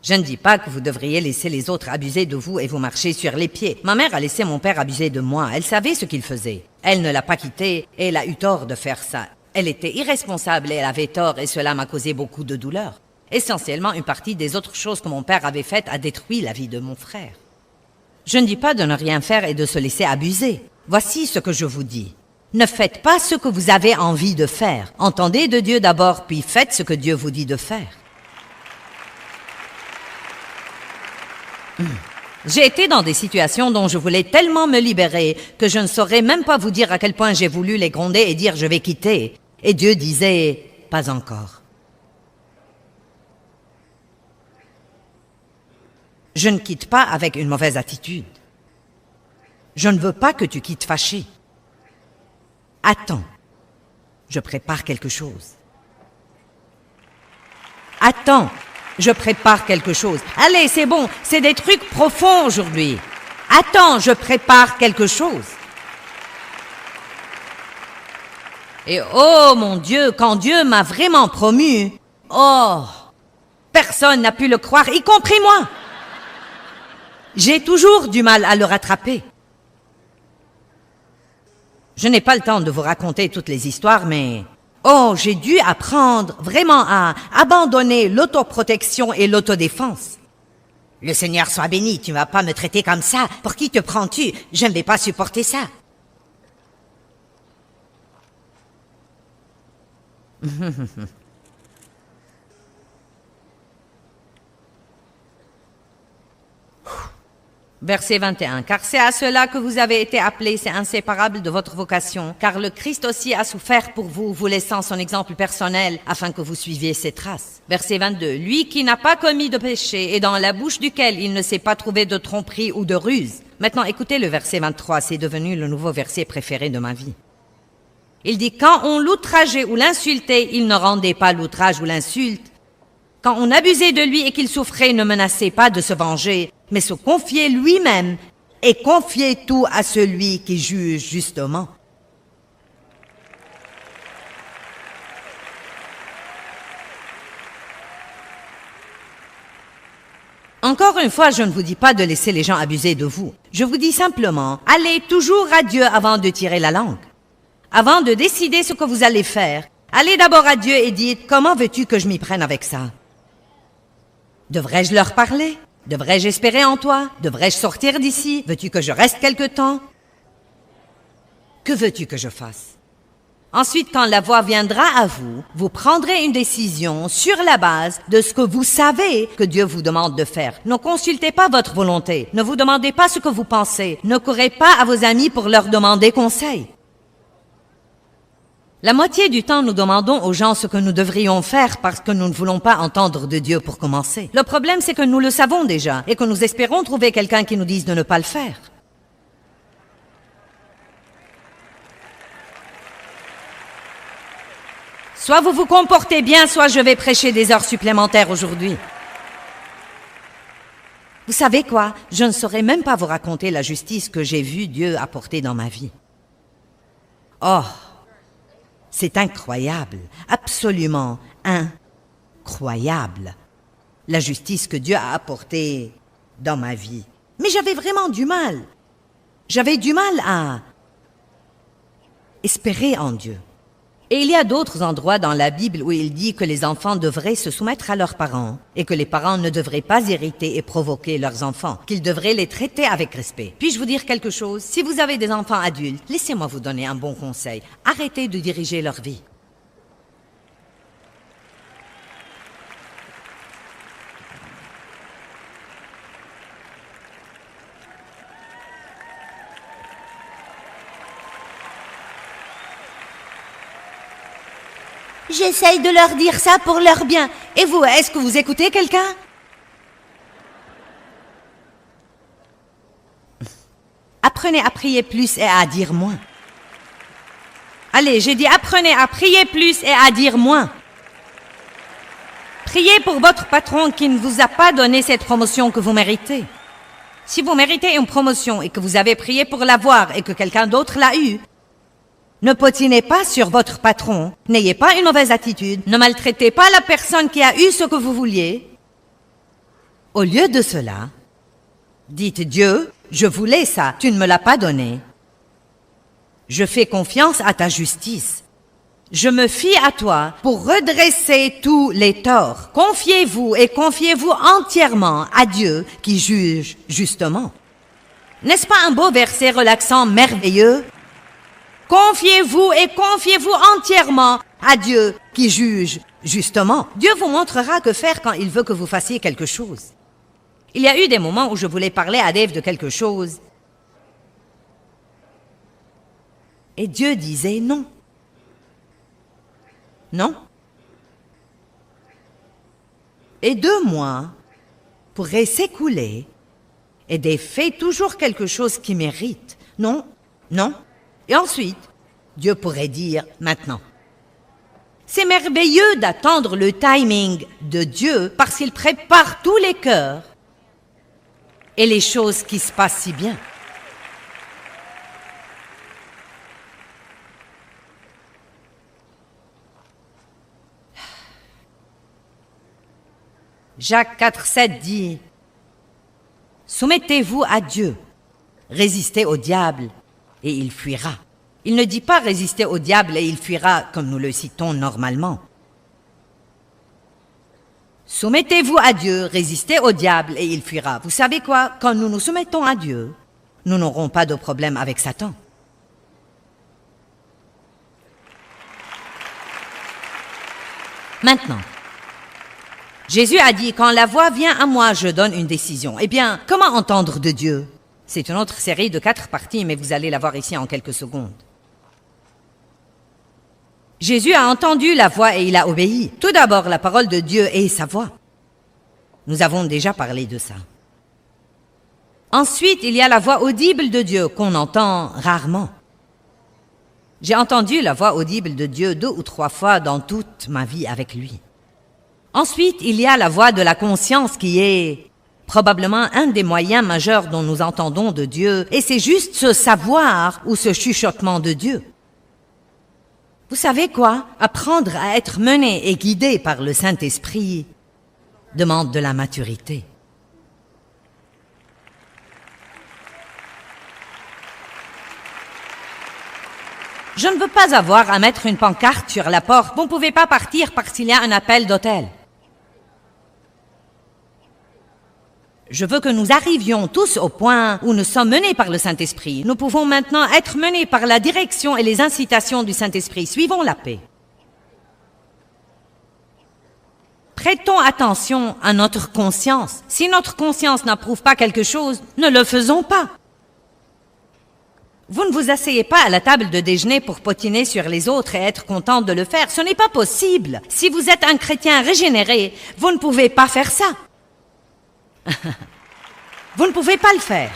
Je ne dis pas que vous devriez laisser les autres abuser de vous et vous marcher sur les pieds. Ma mère a laissé mon père abuser de moi. Elle savait ce qu'il faisait. Elle ne l'a pas quitté et elle a eu tort de faire ça. Elle était irresponsable et elle avait tort et cela m'a causé beaucoup de douleur. Essentiellement, une partie des autres choses que mon père avait faites a détruit la vie de mon frère. Je ne dis pas de ne rien faire et de se laisser abuser. Voici ce que je vous dis. Ne faites pas ce que vous avez envie de faire. Entendez de Dieu d'abord, puis faites ce que Dieu vous dit de faire. J'ai été dans des situations dont je voulais tellement me libérer que je ne saurais même pas vous dire à quel point j'ai voulu les gronder et dire « je vais quitter ». Et Dieu disait « pas encore ». Je ne quitte pas avec une mauvaise attitude. Je ne veux pas que tu quittes fâché. Attends, je prépare quelque chose. Attends, je prépare quelque chose. Allez, c'est bon, c'est des trucs profonds aujourd'hui. Attends, je prépare quelque chose. Et oh mon Dieu, quand Dieu m'a vraiment promu, oh, personne n'a pu le croire, y compris moi. J'ai toujours du mal à le rattraper. Je n'ai pas le temps de vous raconter toutes les histoires, mais... oh, j'ai dû apprendre vraiment à abandonner l'autoprotection et l'autodéfense. Le Seigneur soit béni, tu ne vas pas me traiter comme ça. Pour qui te prends-tu? Je ne vais pas supporter ça. Verset 21. Car c'est à cela que vous avez été appelés, c'est inséparable de votre vocation. Car le Christ aussi a souffert pour vous, vous laissant son exemple personnel, afin que vous suiviez ses traces. Verset 22. Lui qui n'a pas commis de péché et dans la bouche duquel il ne s'est pas trouvé de tromperie ou de ruse. Maintenant, écoutez le verset 23, c'est devenu le nouveau verset préféré de ma vie. Il dit, quand on l'outrageait ou l'insultait, il ne rendait pas l'outrage ou l'insulte. Quand on abusait de lui et qu'il souffrait, ne menaçait pas de se venger, mais se confiait lui-même et confiait tout à celui qui juge justement. Encore une fois, je ne vous dis pas de laisser les gens abuser de vous. Je vous dis simplement, allez toujours à Dieu avant de tirer la langue. Avant de décider ce que vous allez faire, allez d'abord à Dieu et dites, comment veux-tu que je m'y prenne avec ça? Devrais-je leur parler? Devrais-je espérer en toi? Devrais-je sortir d'ici? Veux-tu que je reste quelque temps? Que veux-tu que je fasse? Ensuite, quand la voix viendra à vous, vous prendrez une décision sur la base de ce que vous savez que Dieu vous demande de faire. Ne consultez pas votre volonté. Ne vous demandez pas ce que vous pensez. Ne courez pas à vos amis pour leur demander conseil. La moitié du temps, nous demandons aux gens ce que nous devrions faire parce que nous ne voulons pas entendre de Dieu pour commencer. Le problème, c'est que nous le savons déjà et que nous espérons trouver quelqu'un qui nous dise de ne pas le faire. Soit vous vous comportez bien, soit je vais prêcher des heures supplémentaires aujourd'hui. Vous savez quoi? Je ne saurais même pas vous raconter la justice que j'ai vu Dieu apporter dans ma vie. Oh! C'est incroyable, absolument incroyable, la justice que Dieu a apportée dans ma vie. Mais j'avais vraiment du mal. J'avais du mal à espérer en Dieu. Et il y a d'autres endroits dans la Bible où il dit que les enfants devraient se soumettre à leurs parents et que les parents ne devraient pas irriter et provoquer leurs enfants, qu'ils devraient les traiter avec respect. Puis-je vous dire quelque chose? Si vous avez des enfants adultes, laissez-moi vous donner un bon conseil. Arrêtez de diriger leur vie. J'essaye de leur dire ça pour leur bien. Et vous, est-ce que vous écoutez quelqu'un? Apprenez à prier plus et à dire moins. Allez, j'ai dit apprenez à prier plus et à dire moins. Priez pour votre patron qui ne vous a pas donné cette promotion que vous méritez. Si vous méritez une promotion et que vous avez prié pour l'avoir et que quelqu'un d'autre l'a eue, ne potinez pas sur votre patron, n'ayez pas une mauvaise attitude, ne maltraitez pas la personne qui a eu ce que vous vouliez. Au lieu de cela, dites Dieu, je voulais ça, tu ne me l'as pas donné. Je fais confiance à ta justice. Je me fie à toi pour redresser tous les torts. Confiez-vous et confiez-vous entièrement à Dieu qui juge justement. N'est-ce pas un beau verset relaxant, merveilleux? Confiez-vous et confiez-vous entièrement à Dieu qui juge justement. Dieu vous montrera que faire quand il veut que vous fassiez quelque chose. Il y a eu des moments où je voulais parler à Dave de quelque chose. Et Dieu disait non. Non. Et 2 mois pourraient s'écouler et Dave fait toujours quelque chose qui mérite. Non, non. Et ensuite, Dieu pourrait dire maintenant. C'est merveilleux d'attendre le timing de Dieu parce qu'il prépare tous les cœurs et les choses qui se passent si bien. Jacques 4,7 dit « Soumettez-vous à Dieu, résistez au diable et il fuira. » Il ne dit pas « résister au diable et il fuira » comme nous le citons normalement. Soumettez-vous à Dieu, résistez au diable et il fuira. Vous savez quoi? Quand nous nous soumettons à Dieu, nous n'aurons pas de problème avec Satan. Maintenant, Jésus a dit « Quand la voix vient à moi, je donne une décision. » Eh bien, comment entendre de Dieu? C'est une autre série de 4 parties, mais vous allez la voir ici en quelques secondes. Jésus a entendu la voix et il a obéi. Tout d'abord, la parole de Dieu et sa voix. Nous avons déjà parlé de ça. Ensuite, il y a la voix audible de Dieu qu'on entend rarement. J'ai entendu la voix audible de Dieu 2 ou 3 fois dans toute ma vie avec lui. Ensuite, il y a la voix de la conscience qui est probablement un des moyens majeurs dont nous entendons de Dieu, et c'est juste ce savoir ou ce chuchotement de Dieu. Vous savez quoi? Apprendre à être mené et guidé par le Saint-Esprit demande de la maturité. Je ne veux pas avoir à mettre une pancarte sur la porte. Vous ne pouvez pas partir parce qu'il y a un appel d'hôtel. Je veux que nous arrivions tous au point où nous sommes menés par le Saint-Esprit. Nous pouvons maintenant être menés par la direction et les incitations du Saint-Esprit. Suivons la paix. Prêtons attention à notre conscience. Si notre conscience n'approuve pas quelque chose, ne le faisons pas. Vous ne vous asseyez pas à la table de déjeuner pour potiner sur les autres et être content de le faire. Ce n'est pas possible. Si vous êtes un chrétien régénéré, vous ne pouvez pas faire ça. Vous ne pouvez pas le faire.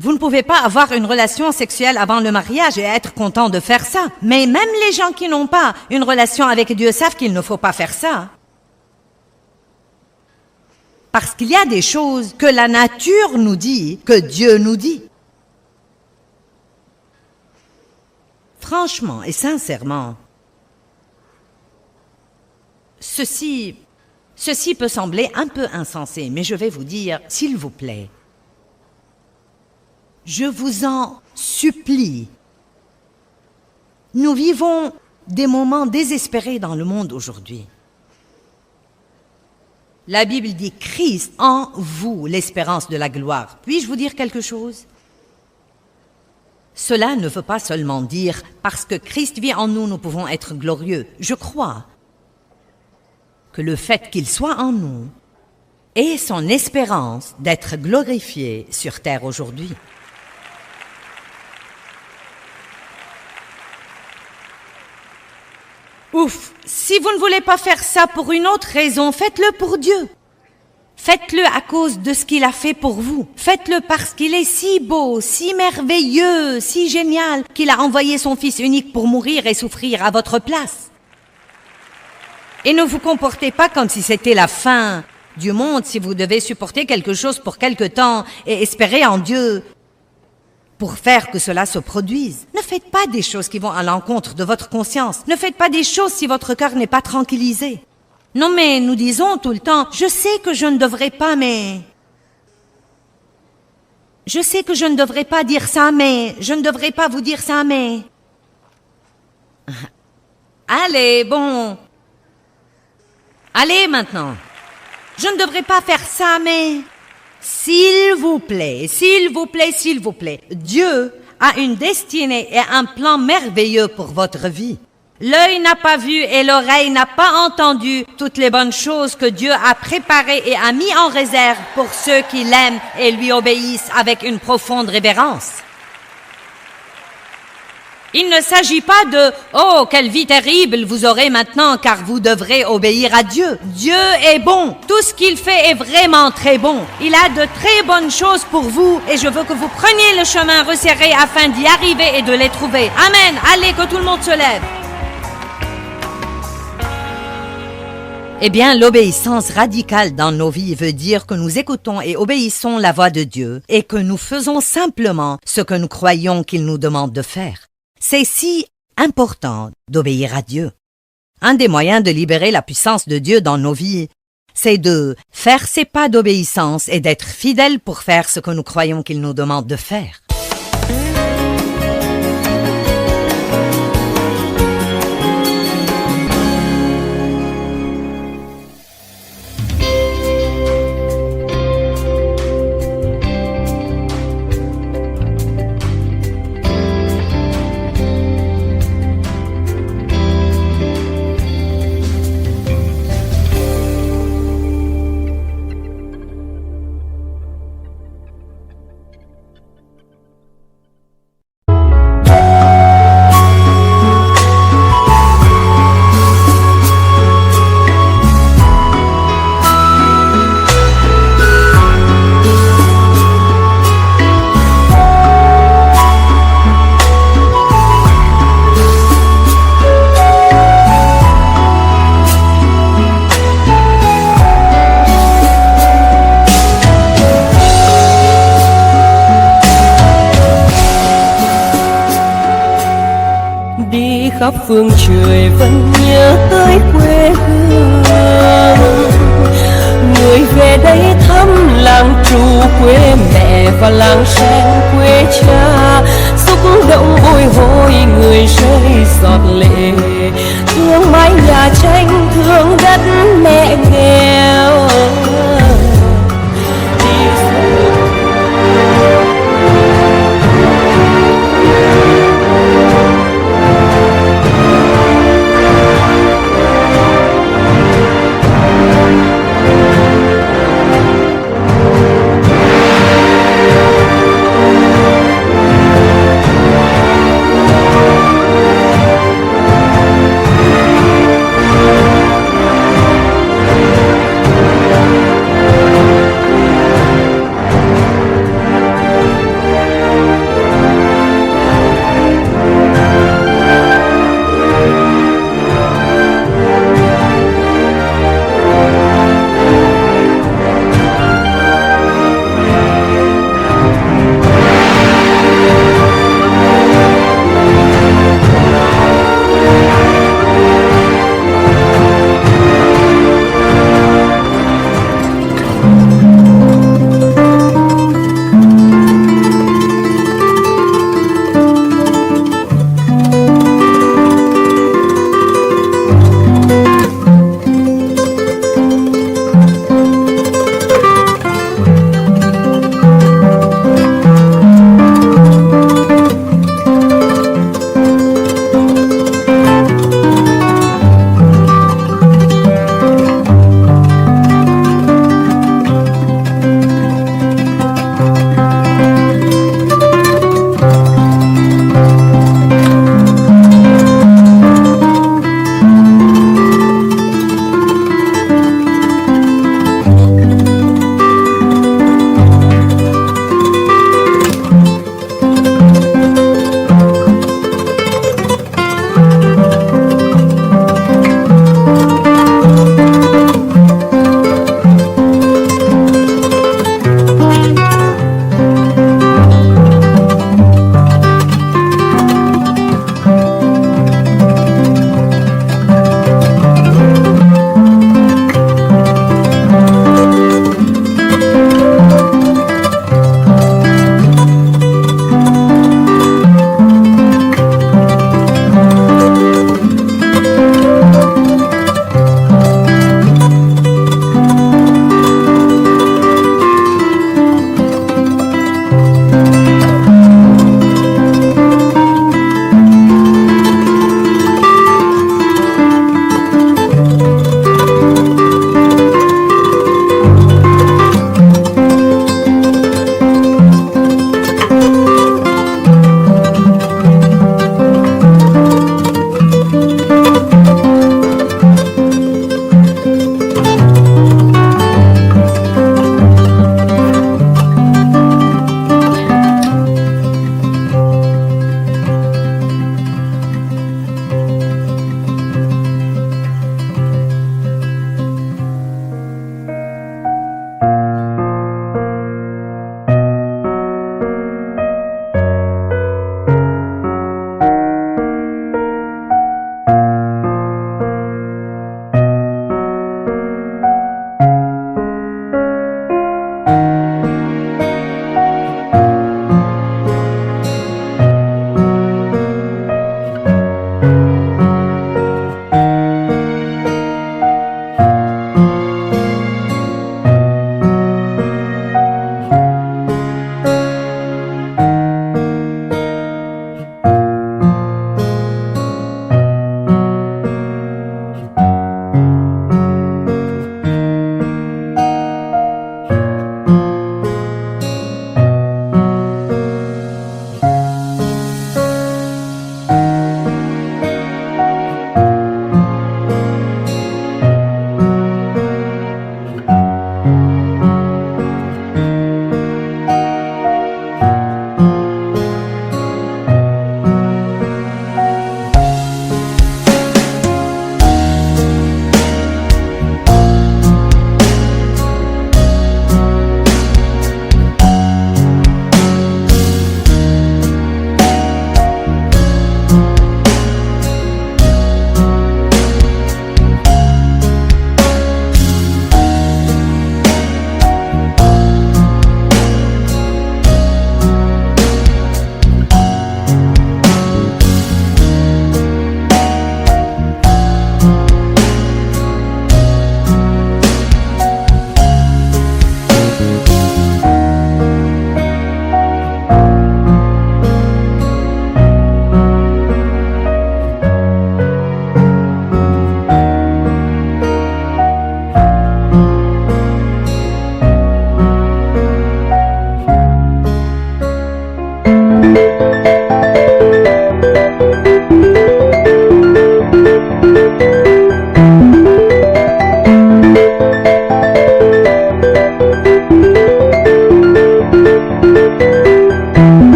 Vous ne pouvez pas avoir une relation sexuelle avant le mariage et être content de faire ça. Mais même les gens qui n'ont pas une relation avec Dieu savent qu'il ne faut pas faire ça. Parce qu'il y a des choses que la nature nous dit, que Dieu nous dit. Franchement et sincèrement, Ceci peut sembler un peu insensé, mais je vais vous dire, s'il vous plaît, je vous en supplie. Nous vivons des moments désespérés dans le monde aujourd'hui. La Bible dit « Christ en vous, l'espérance de la gloire ». Puis-je vous dire quelque chose? Cela ne veut pas seulement dire « Parce que Christ vit en nous, nous pouvons être glorieux ». Je crois que le fait qu'il soit en nous est son espérance d'être glorifié sur terre aujourd'hui. Ouf! Si vous ne voulez pas faire ça pour une autre raison, faites-le pour Dieu. Faites-le à cause de ce qu'il a fait pour vous. Faites-le parce qu'il est si beau, si merveilleux, si génial, qu'il a envoyé son Fils unique pour mourir et souffrir à votre place. Et ne vous comportez pas comme si c'était la fin du monde, si vous devez supporter quelque chose pour quelque temps et espérer en Dieu pour faire que cela se produise. Ne faites pas des choses qui vont à l'encontre de votre conscience. Ne faites pas des choses si votre cœur n'est pas tranquillisé. Non mais nous disons tout le temps, je sais que je ne devrais pas, mais... Je sais que je ne devrais pas dire ça, mais... Je ne devrais pas vous dire ça, mais... Allez, bon... Allez maintenant, je ne devrais pas faire ça, mais s'il vous plaît, s'il vous plaît, s'il vous plaît, Dieu a une destinée et un plan merveilleux pour votre vie. L'œil n'a pas vu et l'oreille n'a pas entendu toutes les bonnes choses que Dieu a préparées et a mis en réserve pour ceux qui l'aiment et lui obéissent avec une profonde révérence. Il ne s'agit pas de « Oh, quelle vie terrible vous aurez maintenant car vous devrez obéir à Dieu ». Dieu est bon. Tout ce qu'il fait est vraiment très bon. Il a de très bonnes choses pour vous et je veux que vous preniez le chemin resserré afin d'y arriver et de les trouver. Amen. Allez, que tout le monde se lève. Eh bien, l'obéissance radicale dans nos vies veut dire que nous écoutons et obéissons la voix de Dieu et que nous faisons simplement ce que nous croyons qu'il nous demande de faire. C'est si important d'obéir à Dieu. Un des moyens de libérer la puissance de Dieu dans nos vies, c'est de faire ses pas d'obéissance et d'être fidèles pour faire ce que nous croyons qu'il nous demande de faire. khắp phương trời vẫn nhớ tới quê hương. Người về đây thăm làng trù quê mẹ và làng sen quê cha, xúc động bồi hồi người rơi giọt lệ, thương mái nhà tranh thương đất mẹ nghèo.